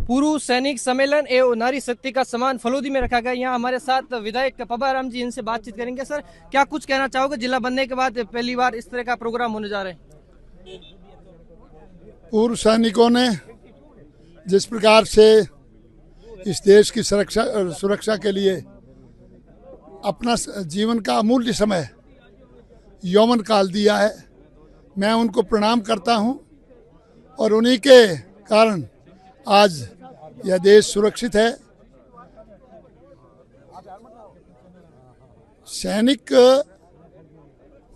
पुरुष सैनिक सम्मेलन एवं नारी शक्ति का सम्मान फलोदी में रखा गया। यहाँ हमारे साथ विधायक पब्बाराम जी, इनसे बातचीत करेंगे। सर, क्या कुछ कहना चाहोगे? जिला बनने के बाद पहली बार इस तरह का प्रोग्राम होने जा रहे हैं। पूर्व सैनिकों ने जिस प्रकार से इस देश की सुरक्षा के लिए अपना जीवन का अमूल्य समय यौवन काल दिया है, मैं उनको प्रणाम करता हूं और उन्हीं के कारण आज यह देश सुरक्षित है। सैनिक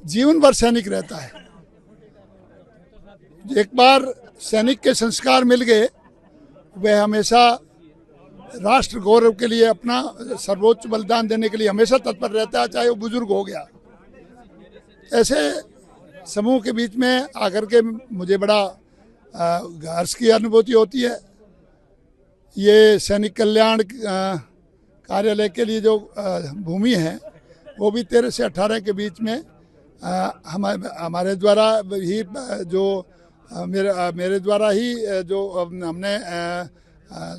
जीवन भर सैनिक रहता है। एक बार सैनिक के संस्कार मिल गए, वह हमेशा राष्ट्र गौरव के लिए अपना सर्वोच्च बलिदान देने के लिए हमेशा तत्पर रहता है, चाहे वो बुजुर्ग हो गया। ऐसे समूह के बीच में आकर के मुझे बड़ा हर्ष की अनुभूति होती है। ये सैनिक कल्याण कार्यालय के लिए जो भूमि है वो भी 13 से 18 के बीच में हमारे द्वारा ही जो मेरे द्वारा ही जो हमने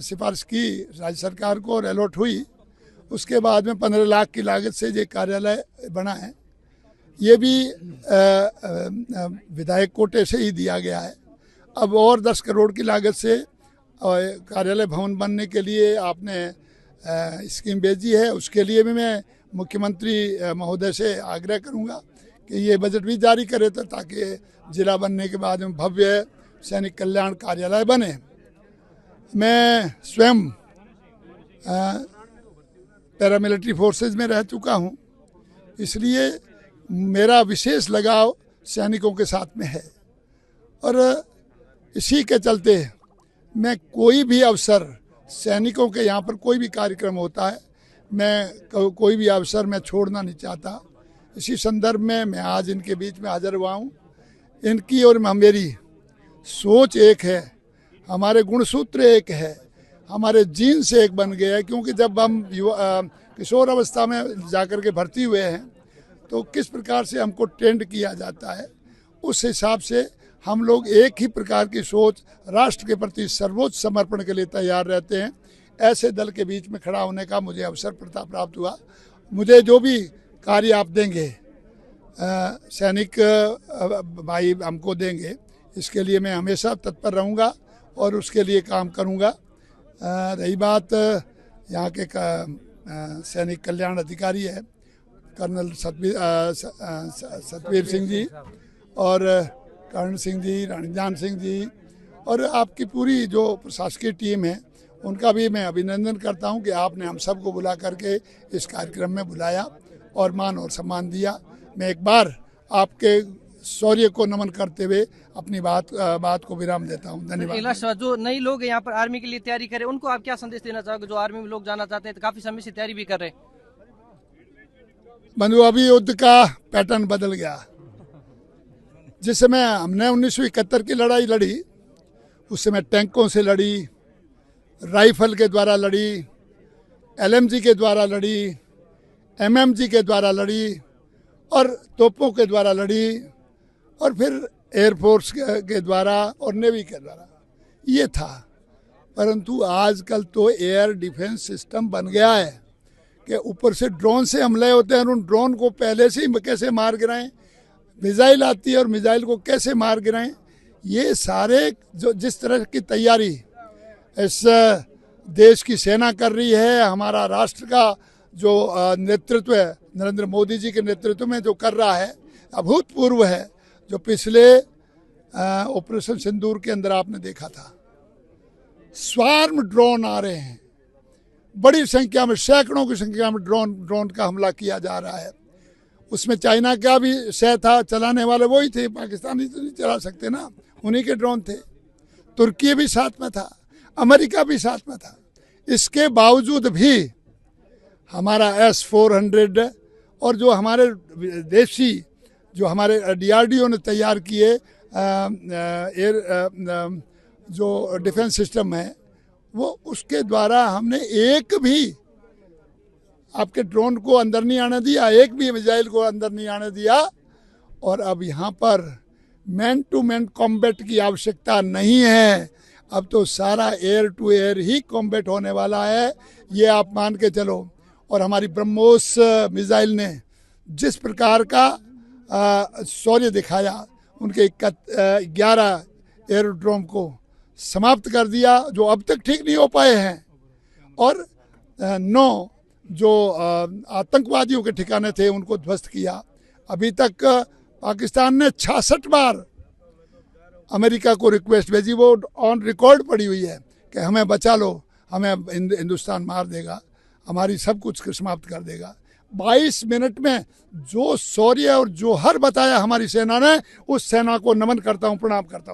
सिफारिश की राज्य सरकार को और अलॉट हुई, उसके बाद में 15 लाख की लागत से ये कार्यालय बना है। ये भी विधायक कोटे से ही दिया गया है। अब और 10 करोड़ की लागत से कार्यालय भवन बनने के लिए आपने स्कीम भेजी है। उसके लिए भी मैं मुख्यमंत्री महोदय से आग्रह करूंगा कि ये बजट भी जारी करे ताकि जिला बनने के बाद में भव्य सैनिक कल्याण कार्यालय बने। मैं स्वयं पैरामिलिट्री फोर्सेज में रह चुका हूं, इसलिए मेरा विशेष लगाव सैनिकों के साथ में है और इसी के चलते मैं कोई भी अवसर, सैनिकों के यहाँ पर कोई भी कार्यक्रम होता है, मैं कोई भी अवसर मैं छोड़ना नहीं चाहता। इसी संदर्भ में मैं आज इनके बीच में हाजिर हुआ हूँ। इनकी और मेरी सोच एक है, हमारे गुणसूत्र एक है, हमारे जीन से एक बन गया है। क्योंकि जब हम किशोर अवस्था में जाकर के भर्ती हुए हैं तो किस प्रकार से हमको ट्रेंड किया जाता है, उस हिसाब से हम लोग एक ही प्रकार की सोच, राष्ट्र के प्रति सर्वोच्च समर्पण के लिए तैयार रहते हैं। ऐसे दल के बीच में खड़ा होने का मुझे अवसर प्राप्त हुआ। मुझे जो भी कार्य आप देंगे, सैनिक भाई हमको देंगे, इसके लिए मैं हमेशा तत्पर रहूँगा और उसके लिए काम करूँगा। रही बात यहाँ के सैनिक कल्याण अधिकारी है कर्नल सतवीर सिंह जी और कर्ण सिंह जी, रणजान सिंह जी और आपकी पूरी जो प्रशासकीय टीम है, उनका भी मैं अभिनंदन करता हूं कि आपने हम सबको बुला करके इस कार्यक्रम में बुलाया और मान और सम्मान दिया। मैं एक बार आपके शौर्य को नमन करते हुए अपनी बात को विराम देता हूं। धन्यवाद। जो नई लोग यहाँ पर आर्मी के लिए तैयारी करें, उनको आप क्या संदेश देना चाहोगे? जो आर्मी में लोग जाना चाहते हैं, तो काफी समय से तैयारी भी कर रहे हैं। बंधु, अभी युद्ध का पैटर्न बदल गया। जिस समय हमने 1971 की लड़ाई लड़ी, उस समय टैंकों से लड़ी, राइफल के द्वारा लड़ी, LMG के द्वारा लड़ी, MMG के द्वारा लड़ी और तोपों के द्वारा लड़ी और फिर एयरफोर्स के द्वारा और नेवी के द्वारा, ये था। परंतु आजकल तो एयर डिफेंस सिस्टम बन गया है कि ऊपर से ड्रोन से हमले होते हैं और उन ड्रोन को पहले से ही कैसे मार गिराएं, मिसाइल आती है और मिसाइल को कैसे मार गिराएं, ये सारे जो जिस तरह की तैयारी इस देश की सेना कर रही है, हमारा राष्ट्र का जो नेतृत्व है, नरेंद्र मोदी जी के नेतृत्व में जो कर रहा है, अभूतपूर्व है। जो पिछले ऑपरेशन सिंदूर के अंदर आपने देखा था, स्वार्म ड्रोन आ रहे हैं, बड़ी संख्या में, सैकड़ों की संख्या में ड्रोन का हमला किया जा रहा है। उसमें चाइना का भी सह था, चलाने वाले वही थे, पाकिस्तानी तो नहीं चला सकते ना, उन्हीं के ड्रोन थे। तुर्की भी साथ में था, अमेरिका भी साथ में था। इसके बावजूद भी हमारा S-400 और जो हमारे देशी, जो हमारे DRDO ने तैयार किए एयर जो डिफेंस सिस्टम है, वो उसके द्वारा हमने एक भी आपके ड्रोन को अंदर नहीं आने दिया, एक भी मिसाइल को अंदर नहीं आने दिया। और अब यहाँ पर मैन टू मैन कॉम्बैट की आवश्यकता नहीं है। अब तो सारा एयर टू एयर ही कॉम्बैट होने वाला है, ये आप मान के चलो। और हमारी ब्रह्मोस मिसाइल ने जिस प्रकार का शौर्य दिखाया, उनके 11 एयरोड्रोम को समाप्त कर दिया जो अब तक ठीक नहीं हो पाए हैं, और 9 जो आतंकवादियों के ठिकाने थे उनको ध्वस्त किया। अभी तक पाकिस्तान ने 66 बार अमेरिका को रिक्वेस्ट भेजी, वो ऑन रिकॉर्ड पड़ी हुई है कि हमें बचा लो, हमें हिंदुस्तान मार देगा, हमारी सब कुछ समाप्त कर देगा। 22 मिनट में जो शौर्य और जोहर बताया हमारी सेना ने, उस सेना को नमन करता हूँ, प्रणाम करता हूँ।